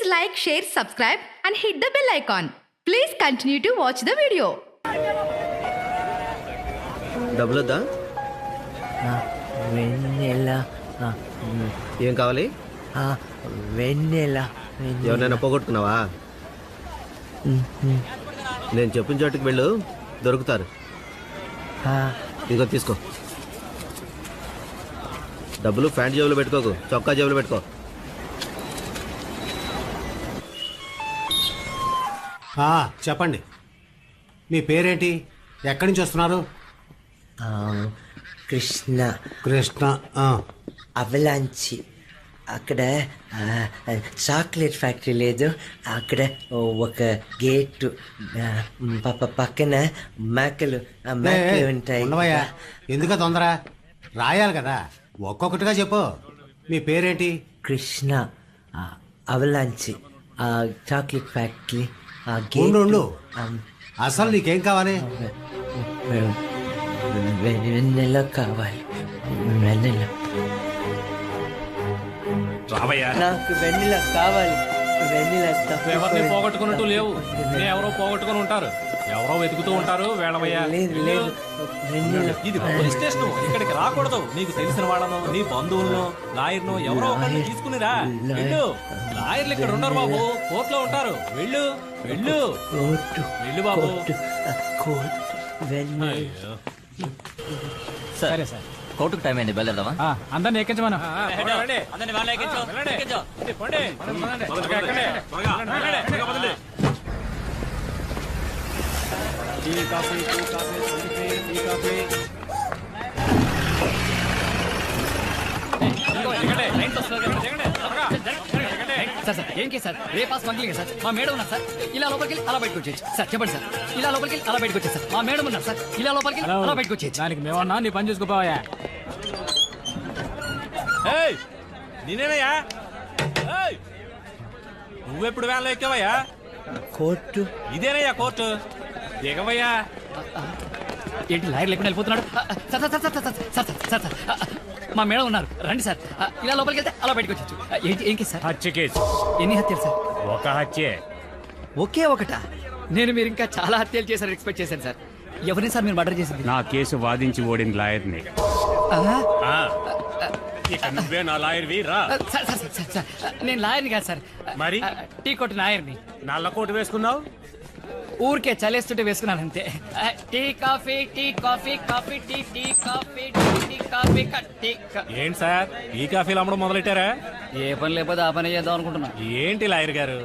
Please like, share, subscribe and hit the bell icon. Please continue to watch the video. డబ్బులొద్దా? వెన్నెల ఏం కావాలి? వెన్నెల ఎవరినైనా పోగొట్టుకున్నావా? నేను చెప్పిన చోటుకి వెళ్ళు, దొరుకుతారు. ఇదిగో తీసుకో. డబ్బులు ప్యాంట్ జేబులో పెట్టుకోకు, చొక్కా జేబులో పెట్టుకో. చెప్పండి, మీ పేరేంటి? ఎక్కడి నుంచి వస్తున్నారు? కృష్ణ. కృష్ణ. అవలాంచి. అక్కడ చాక్లెట్ ఫ్యాక్టరీ లేదు, అక్కడ ఒక గేటు పక్కన మేకలు ఉంటాయి. ఉండవయ్యా, ఎందుక తొందర? రాయాలి కదా, ఒక్కొక్కటిగా చెప్పు. మీ పేరేంటి? కృష్ణ. అవలాంచి chocolate factory. ఉండు, అసలు నీకేం కావాలి? వెన్నెల కావాలి. వెన్నెల. నాకు వెన్నెల కావాలి. వెన్నెల. ఎవరిని పోగొట్టుకున్నట్టు లేవు, ఎవరో పోగొట్టుకుని ఉంటారు, ఎవరో వెతుకుతూ ఉంటారు. వేళవయ్యా. లేదు లేదు, వెన్నెల. ఇది పోలీస్ స్టేషన్, ఇక్కడికి రాకూడదు. నీకు తెలిసిన వాళ్ళను, నీ బంధువులను, లాయర్ను ఎవరో ఒకరిని తీసుకునిరా. వెళ్ళు, లాయర్లు ఇక్కడ ఉండరు బాబు, కోర్టులో ఉంటారు. వెళ్ళు వెళ్ళు వెళ్ళు బాబు. సరే సార్, కోర్టుకు టైం అయింది, బయలుదేరదామా? అందరిని ఎక్కించమను. సార్ సార్ ఏం కేసు సార్? రేపా స్మగ్లింగ్ సార్. మా మేడం ఉన్నారు సార్, ఇలా లోపలికి అలా బయటకు వచ్చేయచ్చు సార్. చెప్పండి సార్, ఇలా లోపలికి అలా బయటకు వచ్చేది సార్. మా మేడం ఉన్నారు సార్, ఇలా లోపలికి అలా బయటకు వచ్చేయచ్చు. దానికి మేమన్నా నీ పని చూసుకోపోయా. నేనేనయ్యా. నువ్వెప్పుడు వేళ ఎక్కావయ్యా? Court ఇదేనయ్యా court, దిగవయ్యా. ఏంటి లాయర్ లేకుండా వెళ్ళిపోతున్నాడు? Sir sir sir sir sir sir sir మా మేడం ఉన్నారు, రండి సార్. ఇలా లోపలికి వెళ్తే అలా బయటకు వచ్చేచ్చు. ఏంటి ఏం కేసు సార్? హత్య కేసు. ఎన్ని హత్యలు సార్? ఒక హత్యే. ఒకే ఒకటా? నేను మీరు ఇంకా చాలా హత్యలు చేశారు ఎక్స్పెక్ట్ చేశాను సార్. ఎవరిని సార్ మీరు మర్డర్ చేసింది? నా కేసు వాదించి ఓడిన లాయర్ని. నువ్వే నా లాయర్వి రా. సార్ సార్ సార్ సార్ నేను లాయర్ని కాదు సార్, మరి టీ కొట్టు లాయర్ని. నల్ల కోటు వేసుకున్నావు? ఊరికే చలేస్తుంటే వేసుకున్నాను అంతే. Tea coffee, tea coffee, coffee tea, tea coffee, tea coffee, tea. ఏంటి సార్, ఈ కాఫీలు అమ్మడం మొదలెట్టారా? ఏ పని లేకపోతే ఆ పని చేద్దాం అనుకుంటున్నా. ఏంటి లాయర్ గారు?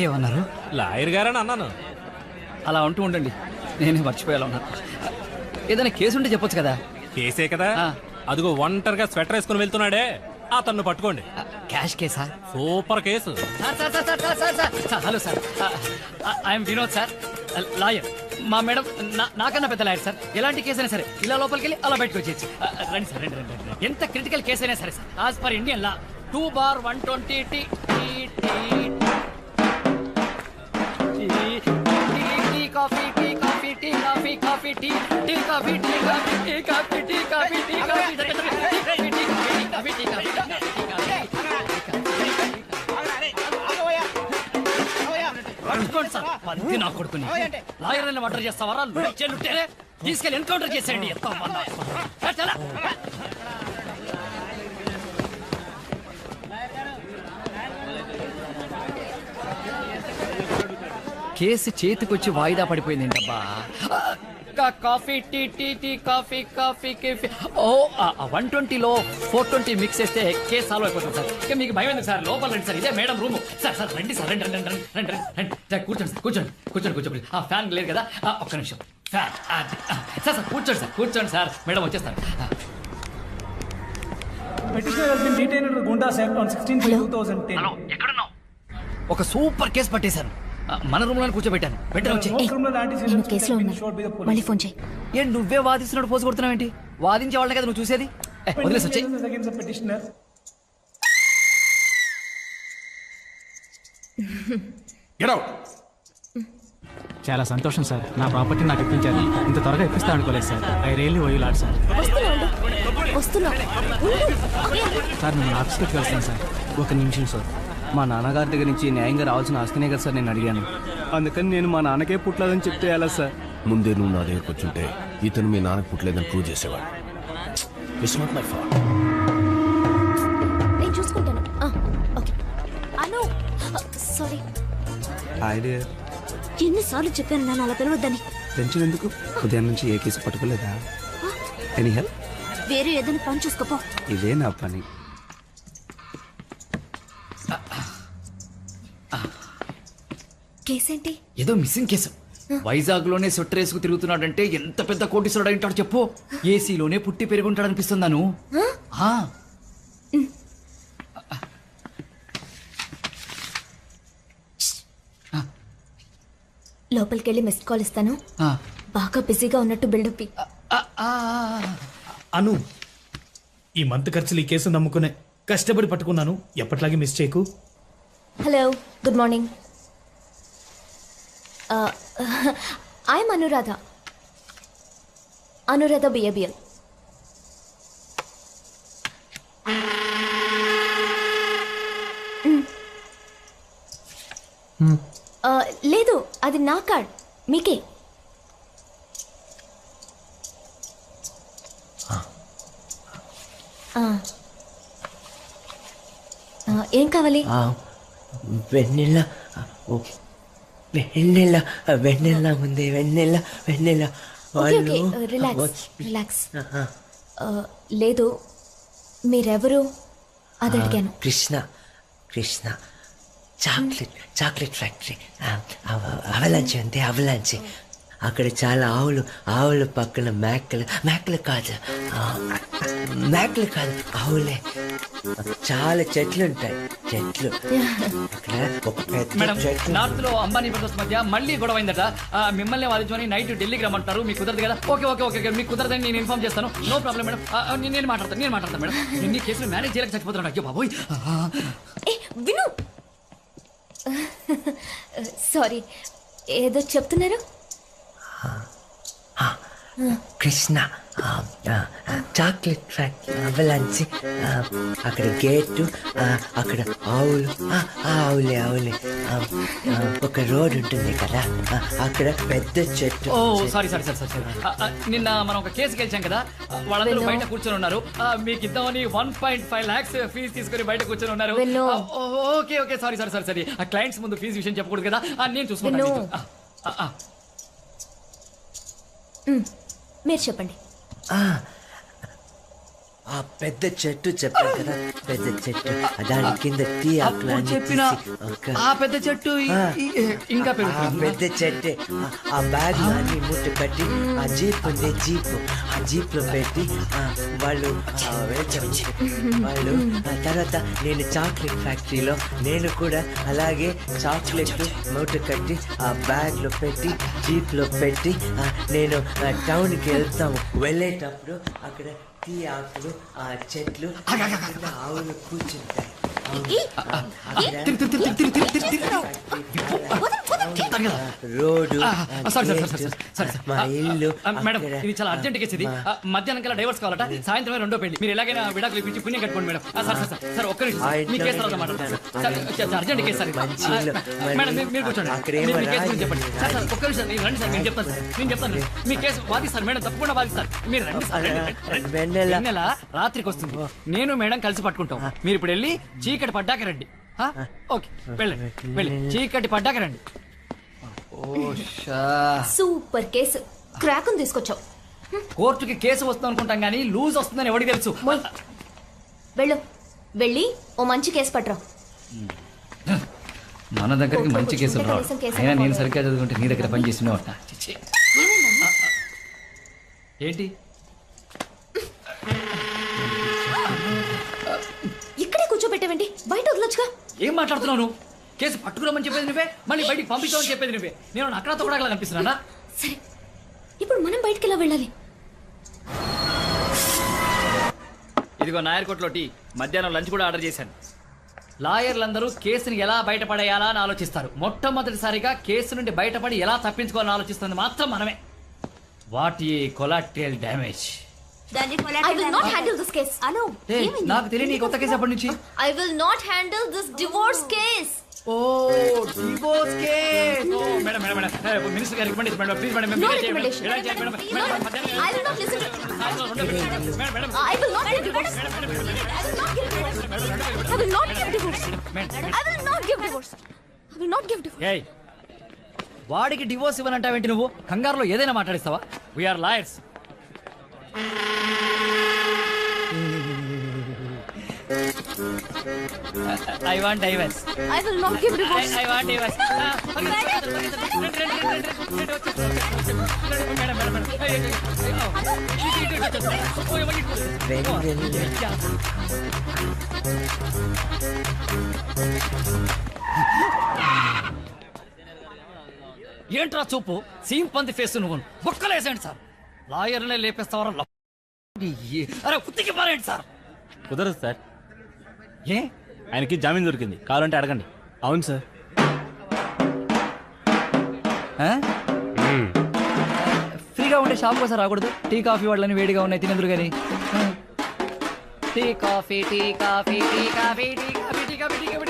ఏమన్నారు? లాయర్ గారు అని అన్నాను. అలా అంటూ ఉండండి, నేనే మర్చిపోయేలా ఉన్నాను. ఏదైనా కేసు ఉంటే చెప్పొచ్చు కదా. కేసే కదా, అదిగో ఒంటరిగా స్వెటర్ వేసుకుని వెళ్తున్నాడే, అతన్ని పట్టుకోండి. క్యాష్ కేసా? Super case. Hello sir, I'm Vinod sir, lawyer. మా మేడం నాకన్నా పెద్ద లాయర్ సార్. ఎలాంటి కేసు అయినా సరే ఇలా లోపలికి వెళ్ళి అలా బయటకు వచ్చేయచ్చు. రండి సార్, రండి రండి. ఎంత క్రిటికల్ కేసు అయినా సరే sir, as per Indian law 2/120 tea coffee, tea coffee, tea coffee, coffee tea, tea coffee, tea coffee, tea coffee, tea coffee, tea coffee, నా కొడుకుని లాయర్ని మర్డర్ చేస్తావారా? లుట్టేనే తీసుకెళ్ళి ఎన్కౌంటర్ చేసేయండి. కేసు చేతికొచ్చి వాయిదా పడిపోయింది ఏంటబ్బా. Coffee tea, tea tea coffee, coffee కేఫీ. ఓ 120లో 420 మిక్స్ చేస్తే కేసు సాల్వ్ అయిపోతుంది సార్. ఇక మీకు భయం ఎందుకు సార్? లోపల రండి సార్, ఇదే మేడం రూమ్. సార్ సార్ రండి సార్, రండి రండి రండి రండి రండి సార్. కూర్చోండి సార్, కూర్చోండి కూర్చోండి కూర్చోండి. ఫ్యాన్ లేదు కదా, ఒక్క నిమిషం. ఫ్యాన్ సార్ సార్ కూర్చోండి సార్, కూర్చోండి సార్, మేడం వచ్చేస్తారు. ఒక సూపర్ కేసు పట్టేశాను, మన రూమ్ లో కూర్చోబెట్టాను. వెంటనే వచ్చి మళ్ళీ ఫోన్ చేయి. ఏ నువ్వే వాదిస్తున్నాడు పోసు కొడుతున్నావు ఏంటి? వాదించే వాళ్ళే కదా నువ్వు చూసేది. వదిలేసి వచ్చి. చాలా సంతోషం సార్, నా ప్రాపర్టీ నాకు ఇప్పించారు. ఇంత త్వరగా ఇప్పిస్తా అనుకోలేదు sir. I really owe you lot sir. వస్తున్నా సార్ నేను ఆఫీస్కి వెళ్తాను సార్. ఒక నిమిషం సార్. మా నాన్నగారి దగ్గర నుంచి న్యాయంగా రావాల్సిన ఆస్తినే కదా సార్ నేను అడిగాను. అందుకని నేను మా నాన్నకే పుట్టలేదని చెప్తే ఎలా సార్? ముందే నువ్వు నా దగ్గరకు వచ్చుంటే ఇతను మీ నాన్నకు పుట్టలేదని ప్రూవ్ చేసేవాడు. It's not my fault. నేను చూసుకుంటాను. Okay Anu sorry. Hi dear. ఎన్నిసార్లు చెప్పాను నన్ను అలా పిలవద్దని. టెన్షన్ ఎందుకు? ఉదయం నుంచి ఏ కేసు పట్టుకోలేదా? Any help? వేరే ఏదైనా పని చూసుకోపో. ఇదే నా పని. కేసేంటి? ఏదో మిస్సింగ్ కేసు. వైజాగ్ లోనే స్వెటర్ వేసుకు తిరుగుతున్నాడంటే ఎంత పెద్ద కోటీశ్వరుడు అయింటాడు చెప్పు. ఏసీలోనే పుట్టి పెరుగుంటాడు అనిపిస్తుందాను. లోపలికెళ్ళి మిస్డ్ కాల్ ఇస్తాను. బాగా బిజీగా ఉన్నట్టు బిల్డప్. అను, ఈ మంత్ ఖర్చులు ఈ కేసు నమ్ముకునే కష్టపడి పట్టుకున్నాను. ఎప్పట్లాగే మిస్ చేయకు. Hello, good morning. I'm Anuradha. Anuradha BABL. లేదు, అది నా కార్డ్. మీకే. ఏం కావాలి? వెన్నెల వెన్నెల వెన్నెల ఉంది. Vennela Vennela. Okay, relax relax. లేదు, మీరెవరు అది అడిగాను. Krishna Krishna chocolate factory. Avalanche అంతే, అవలాంచి. అక్కడ చాలా ఆవులు పక్కన మేకలు కాదు ఆవులే. చాలా చెట్లు ఉంటాయి. అక్కడ ఒక పెద్ద చెట్టు. నార్త్ లో అంబానీ బ్రదర్స్ మధ్య మళ్ళీ గొడవ అయిందట. మిమ్మల్ని వాదించుకొని నైట్ ఢిల్లీకి రమ్మంటారు. మీకు కుదరదు కదా? ఓకే ఓకే ఓకే, మీకు కుదరదని నేను ఇన్ఫార్మ్ చేస్తాను. No problem madam. నేను మాట్లాడతాను మేడం. ఎన్ని కేసులు మేనేజ్ చేయలేక చచ్చిపోతున్నాడు. అయ్యో బాబోయ్. విను. సారీ, ఏదో చెప్తున్నారు. Krishna chocolate factory, అవలాంచి. అక్కడ గేటు, అక్కడ ఆవులే. ఒక రోడ్ ఉంటుంది కదా, అక్కడ పెద్ద చెట్టు. ఓ సారీ. నిన్న మనం ఒక కేసు గెలిచాం కదా, వాళ్ళందరూ బయట కూర్చొని ఉన్నారు. మీకు ఇద్దామని 1.5 lakhs ఫీజు తీసుకుని బయట కూర్చొని ఉన్నారు. Okay sorry. ఆ క్లయింట్స్ ముందు ఫీజు విషయం చెప్పకూడదు కదా. నేను చూసుకుంటాను. మీరు చెప్పండి. ఆ పెద్ద చెట్టు చెప్పాను కదా, పెద్ద చెట్టు. దాని కింద టీ ఆకులు చెప్పిన ఆ పెద్ద చెట్టు ఇంకా పెద్ద చెట్టే. ఆ బ్యాగ్ అన్ని మూట కట్టి ఆ జీప్ ఉంది, ఆ జీప్ లో పెట్టి వాళ్ళు తర్వాత నేను చాక్లెట్ ఫ్యాక్టరీలో నేను కూడా అలాగే చాక్లెట్ మూట కట్టి ఆ బ్యాగ్ లో పెట్టి జీప్ లో పెట్టి నేను టౌన్కి వెళ్ళేటప్పుడు అక్కడ టీ ఆకులు, ఆ చెట్లు, ఆవులు కూర్చుంటాయి. రోడ్డు, మా ఇల్లు. మేడం, ఇది చాలా అర్జెంట్ కేసు. ఇది మధ్యాహ్నం కల్లా డైవర్స్ కావాలట. సాయంత్రమే రెండో పెళ్లి. మీరు ఎలాగైనా విడాకులు ఇప్పించి పుణ్యం కట్టుకోండి మేడం. సార్ ఒక్క నిమిషం, మీ కేసు తర్వాత మాట్లాడతాను. Urgent case sir. మేడం మీరు కూర్చోండి. మీ కేసు గురించి చెప్పండి. సార్ ఒక్క నిమిషం నేను రండి సార్. నేను చెప్తాను. మీ కేసు వాదిస్తారు మేడం, తప్పకుండా వాదిస్తారు. మీరు రండి. వెన్నెల రాత్రికి వస్తుంది. నేను మేడం కలిసి పట్టుకుంటాం. మీరు ఇప్పుడు వెళ్ళి చీకటి పడ్డాక రండి. ఓకే, వెళ్ళి చీకటి పడ్డాక రండి. Super case. క్రాక్ తీసుకొచ్చావు. కోర్టుకి కేసు వస్తుంది అనుకుంటాం కానీ లూజ్ వస్తుందని ఎవరికి తెలుసు? వెళ్ళి ఓ మంచి కేసు పట్టరా. మన దగ్గరికి మంచి కేసులు రావు. అయినా నేను సరిగ్గా చదువుకుంటే నీ దగ్గర పని చేసినావు. ఏంటి ఇక్కడే కూర్చోబెట్టావేంటి? బయట వదలొచ్చుగా. ఏం మాట్లాడుతున్నావు నువ్వు? కేసు పట్టుకురామని చెప్పేది నువ్వే, మళ్ళీ బయటికి పంపించామని చెప్పేది నువ్వే. నేను అక్కడ తొక్కడా కనిపిస్తున్నా? సరే, ఇప్పుడు మనం బయటికి ఎలా వెళ్ళాలి? ఇదిగో నాయర్కోట్లో టీ. మధ్యాహ్నం లంచ్ కూడా ఆర్డర్ చేశాను. లాయర్లందరూ కేసుని ఎలా బయటపడేయాలా అని ఆలోచిస్తారు. మొట్టమొదటిసారిగా కేసు నుండి బయటపడి ఎలా తప్పించుకోవాలని ఆలోచిస్తుంది మాత్రం మనమే. What a collateral damage. I will not handle this case. Anu, నాకు తెలియని ఈ కొత్త కేసు ఎప్పటి నుంచి? I will not handle this divorce case. ఓ డివోర్స్ కేస్. ఓ మేడం మేడం మేడం మినిస్టర్ గారికి recommendation madam please madam No recommendation. I will not listen to. I will not give divorce. I will not give divorce. I will not give divorce. I will not give divorce. ఏయ్ వాడికి divorce ఇవ్వనంటావేంటి నువ్వు? కంగారులో ఏదైనా మాట్లాడిస్తావా? We're lawyers. I want divorce. I will not give divorce. I want divorce. ఏంట్రా చూపు seam పంది face నువ్వు బొక్కలేసేయండి సార్. లాయర్లే లేపేస్తావరా? అరే కుత్తికి పారేయండి సార్. కుదరదు సార్, ఏ ఆయనకి జామీన్ దొరికింది, కావాలంటే అడగండి. అవును సార్. ఫ్రీగా ఉండే షాప్ కోసం రాకూడదు? టీ కాఫీ వాళ్ళని వేడిగా ఉన్నాయి తినేందుకు కానీ. Tea coffee tea coffee tea coffee tea coffee tea coffee tea coffee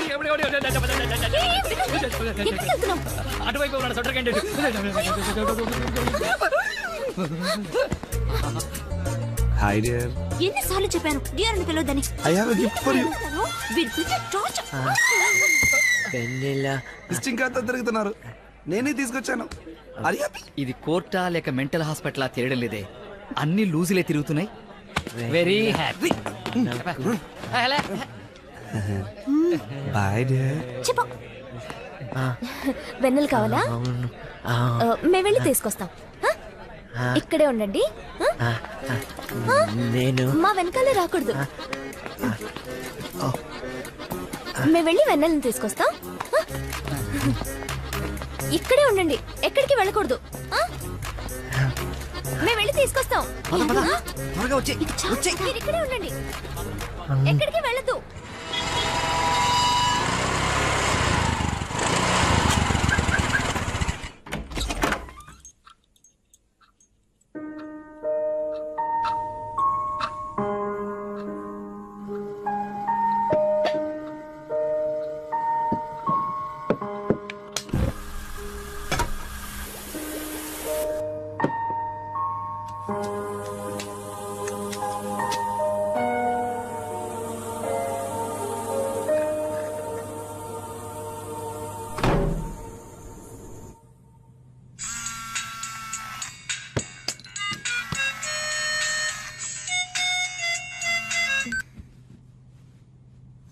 అటువైపు ఉన్నాడు సొట్టర్ క్యాండిడేట్. Hi dear. ఎన్నిసార్లు చెప్పాను డియర్ అని పిలవద్దని. I have a gift for you. వెన్నెలా విజిటింగ్ కార్డ్ తో తిరుగుతున్నారు, నేనే తీసుకొచ్చాను. ఇది కోర్టా లేక మెంటల్ హాస్పిటల్ తెలియడం లేదే, అన్ని లూజులే తిరుగుతున్నాయి. Very happy. Bye dear. చెప్పు. వెన్నెలు కావాలా? మేము వెళ్ళి తీసుకొస్తాం. ఇక్కడే ఉండండి. నేను మా వెనకాలే రాకూడదు. మేము వెళ్ళి వెన్నెలను తీసుకొస్తాం. ఇక్కడే ఉండండి, ఎక్కడికి వెళ్ళకూడదు. మేము వెళ్ళి తీసుకొస్తాం. మీరు ఇక్కడే ఉండండి, ఎక్కడికి వెళ్ళదు.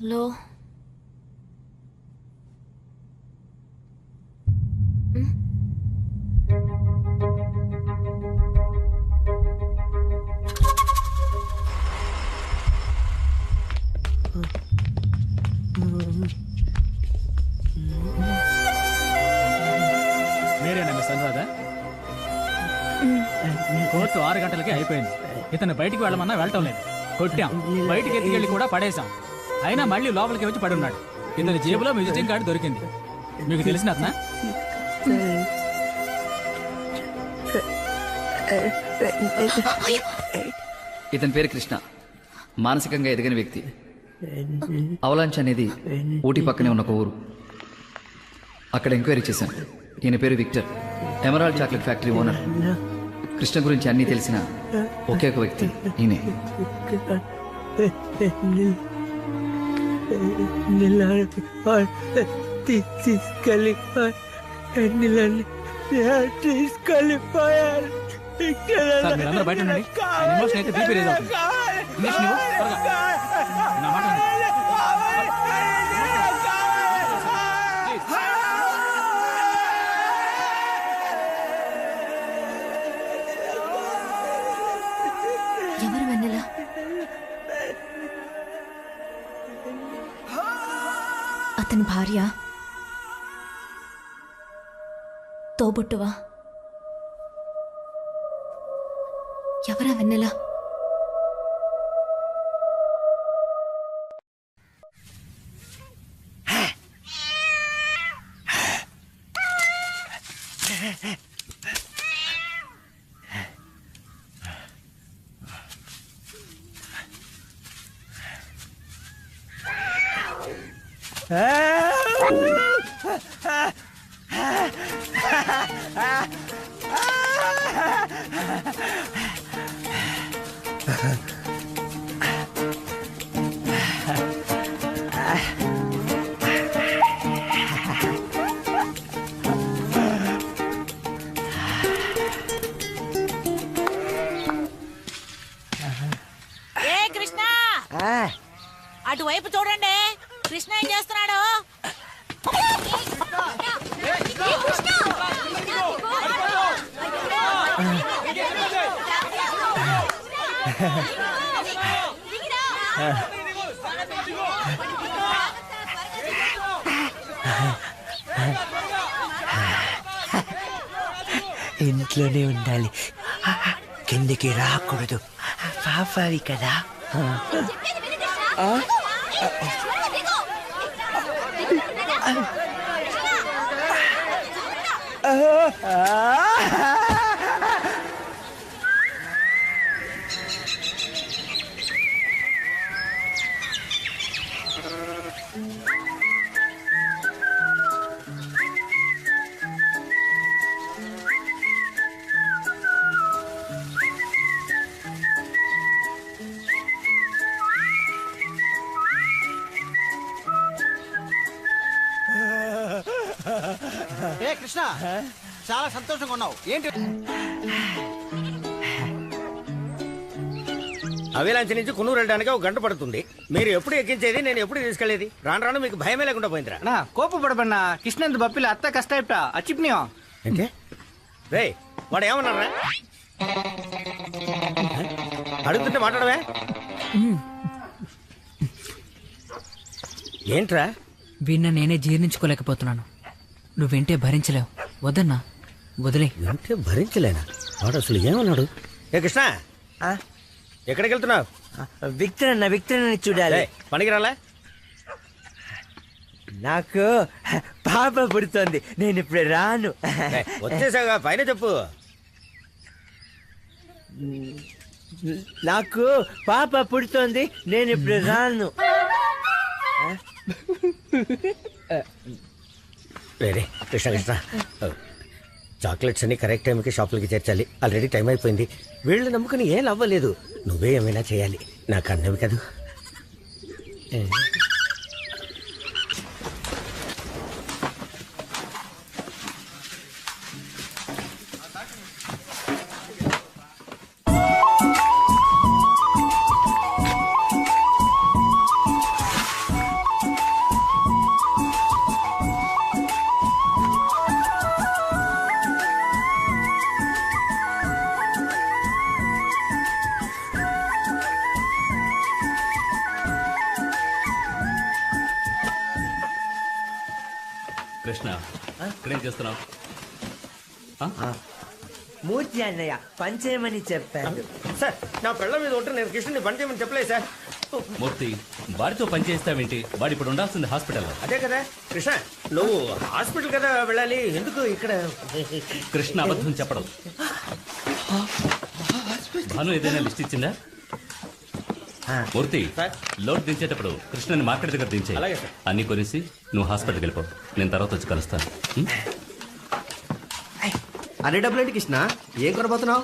హలో, మీరేనా మిస్ అనురాధ? కోర్టు 6 గంటలకి అయిపోయింది. ఇతను బయటికి వెళ్ళమన్నా వెళ్ళటం లేదు. కొట్టాం, బయటికి ఎత్తుకెళ్ళి కూడా పడేశాం. అయినా మళ్ళీ లోపలికి వచ్చి పడి ఉన్నాడు. ఇతని జేబులో విజిటింగ్ కార్డు దొరికింది. మీకు తెలిసిన అతనా? ఇతని పేరు కృష్ణ, మానసికంగా ఎదిగిన వ్యక్తి. అవలాంచ్ అనేది ఊటీ పక్కనే ఉన్న ఒక ఊరు. అక్కడ ఎంక్వైరీ చేశాను. ఈయన పేరు Victor, emerald chocolate factory owner. Krishna గురించి అన్నీ తెలిసిన ఒకే ఒక వ్యక్తి ఈయనే. తీసుకెళ్ళిపోయారు. సార్ మీరందరూ బయట ఉండండి. ఆయన ఎమోషన్ అయితే బీపీ రేజ్ అవుతుంది. ఇంజక్షన్ ఇవ్వు, త్వరగా. నా మాట వినండి. ఎవరు వెన్నెల? అతని భార్య? తోబుట్టువా? ఎవరా వెన్నెల? ఏ కృష్ణ అటువైపు చూడండి కృష్ణ ఏం చేస్తున్నాడు ఇంట్లోనే ఉండాలి, కిందికి రాకూడదు. పాపావి కదా. ఏ కృష్ణ, చాలా సంతోషంగా ఉన్నావు ఏంటి? అవిలాంచి నుంచి కున్నూరు వెళ్ళడానికి ఒక గంట పడుతుంది. మీరు ఎప్పుడు ఎక్కించేది, నేను ఎప్పుడు తీసుకెళ్లేది? రాను రాను మీకు భయమే లేకుండా పోయిందిరా. అన్నా కోపపడబన్నా కృష్ణందు బప్పిల అత్త కష్ట అచ్చిప్నియో అంటే రే వాడు ఏమన్నారా? అడుగుతుంటే మాట్లాడవే. ఏంట్రా? వీణ నేనే జీర్ణించుకోలేకపోతున్నాను. నువ్వేంటే భరించలేవు. వద్దన్నా, వదిలే. అంటే భరించలేనా? వాడు అసలు ఏమన్నాడు? ఏ కృష్ణ, ఎక్కడికి వెళ్తున్నావు? విక్టరని చూడాలి. పనికి రాలే? నాకు పాప పుడుతోంది, నేను ఇప్పుడు రాను. వచ్చేసాగా, పైన చెప్పు. నాకు పాప పుడుతోంది, నేను ఇప్పుడు రాను. రే కృష్ణ కృష్ణ, చాక్లెట్స్ అన్ని కరెక్ట్ టైంకి షాపులకి చేర్చాలి. ఆల్రెడీ టైం అయిపోయింది. వీళ్ళు నమ్ముకుని ఏం అవ్వలేదు. నువ్వే ఏమైనా చేయాలి. నాకు అన్నవి కదా. కృష్ణ, ఇక్కడేం చేస్తున్నావు? మూర్తి అన్నయ్య పనిచేయమని చెప్పాడు. సార్, నా పిల్ల మీద ఉంటే నేను కృష్ణుని పని చేయమని చెప్పలేదు సార్. మూర్తి, వాడితో పని చేస్తావేంటి? వాడు ఇప్పుడు ఉండాల్సింది హాస్పిటల్లో. అదే కదా కృష్ణ, నువ్వు హాస్పిటల్ కదా వెళ్ళాలి, ఎందుకు ఇక్కడ? కృష్ణ అబద్ధం చెప్పడం. భాను ఏదైనా లిస్ట్ ఇచ్చిందా? మూర్తి, లోడ్ దించేటప్పుడు కృష్ణని మార్కెట్ దగ్గర దించే. అలాగే సార్. అన్ని కొనేసి నువ్వు హాస్పిటల్కి వెళ్ళిపో. నేను తర్వాత వచ్చి కలుస్తాను. అన్ని డబ్బులు ఏంటి కృష్ణ? ఏం కొనబోతున్నావు?